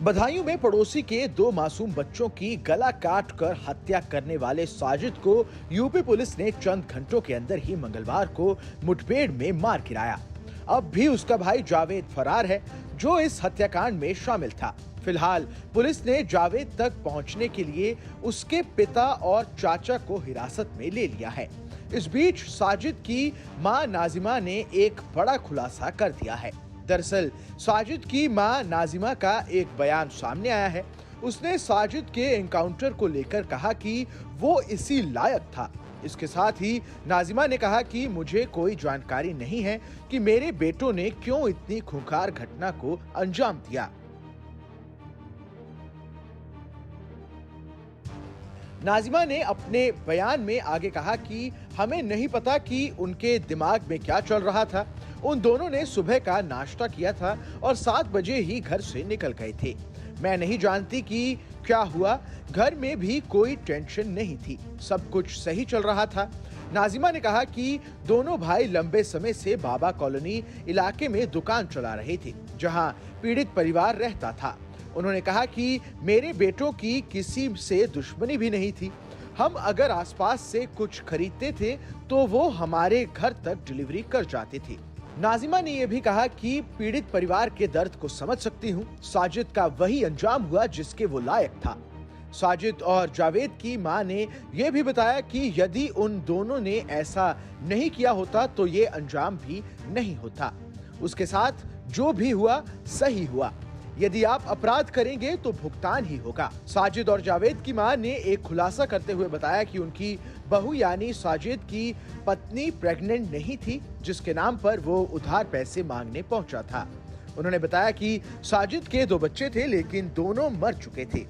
बधायूं में पड़ोसी के दो मासूम बच्चों की गला काट कर हत्या करने वाले साजिद को यूपी पुलिस ने चंद घंटों के अंदर ही मंगलवार को मुठभेड़ में मार गिराया। अब भी उसका भाई जावेद फरार है, जो इस हत्याकांड में शामिल था। फिलहाल पुलिस ने जावेद तक पहुंचने के लिए उसके पिता और चाचा को हिरासत में ले लिया है। इस बीच साजिद की मां नाजिमा ने एक बड़ा खुलासा कर दिया है। दरअसल साजिद की मां नाजिमा का एक बयान सामने आया है। उसने साजिद के एनकाउंटर को लेकर कहा कि वो इसी लायक था। इसके साथ ही नाजिमा ने कहा कि मुझे कोई जानकारी नहीं है कि मेरे बेटों ने क्यों इतनी खूंखार घटना को अंजाम दिया। नाजिमा ने अपने बयान में आगे कहा कि हमें नहीं पता कि उनके दिमाग में क्या चल रहा था। उन दोनों ने सुबह का नाश्ता किया था और 7 बजे ही घर से निकल गए थे। मैं नहीं जानती कि क्या हुआ। घर में भी कोई टेंशन नहीं थी, सब कुछ सही चल रहा था। नाजिमा ने कहा कि दोनों भाई लंबे समय से बाबा कॉलोनी इलाके में दुकान चला रहे थे, जहां पीड़ित परिवार रहता था। उन्होंने कहा कि मेरे बेटों की किसी से दुश्मनी भी नहीं थी। हम अगर आसपास से कुछ खरीदते थे तो वो हमारे घर तक डिलीवरी कर जाते थे। नाजिमा ने यह भी कहा कि पीड़ित परिवार के दर्द को समझ सकती हूँ। साजिद का वही अंजाम हुआ जिसके वो लायक था। साजिद और जावेद की मां ने यह भी बताया कि यदि उन दोनों ने ऐसा नहीं किया होता तो ये अंजाम भी नहीं होता। उसके साथ जो भी हुआ सही हुआ। यदि आप अपराध करेंगे तो भुगतान ही होगा। साजिद और जावेद की मां ने एक खुलासा करते हुए बताया कि उनकी बहू यानी साजिद की पत्नी प्रेग्नेंट नहीं थी, जिसके नाम पर वो उधार पैसे मांगने पहुंचा था। उन्होंने बताया कि साजिद के 2 बच्चे थे, लेकिन दोनों मर चुके थे।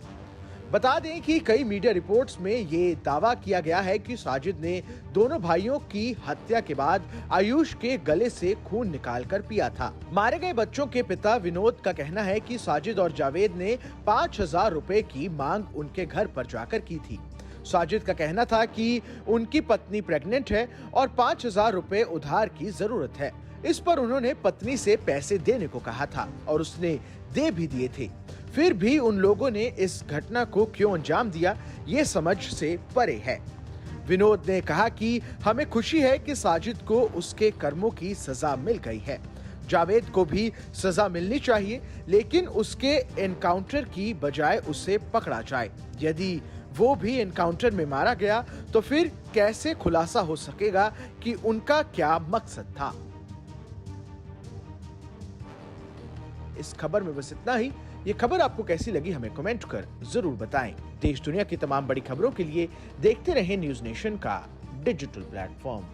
बता दें कि कई मीडिया रिपोर्ट्स में ये दावा किया गया है कि साजिद ने दोनों भाइयों की हत्या के बाद आयुष के गले से खून निकालकर पिया था। मारे गए बच्चों के पिता विनोद का कहना है कि साजिद और जावेद ने 5,000 रुपए की मांग उनके घर पर जाकर की थी। साजिद का कहना था कि उनकी पत्नी प्रेग्नेंट है और 5,000 रुपए उधार की जरूरत है। इस पर उन्होंने पत्नी से पैसे देने को कहा था और उसने दे भी दिए थे। फिर भी उन लोगों ने इस घटना को क्यों अंजाम दिया, ये समझ से परे है। विनोद ने कहा कि हमें खुशी है कि साजिद को उसके कर्मों की सजा मिल गई है। जावेद को भी सजा मिलनी चाहिए, लेकिन उसके एनकाउंटर की बजाय उसे पकड़ा जाए। यदि वो भी एनकाउंटर में मारा गया तो फिर कैसे खुलासा हो सकेगा कि उनका क्या मकसद था। इस खबर में बस इतना ही। ये खबर आपको कैसी लगी हमें कमेंट कर जरूर बताएं। देश दुनिया की तमाम बड़ी खबरों के लिए देखते रहें न्यूज़ नेशन का डिजिटल प्लेटफॉर्म।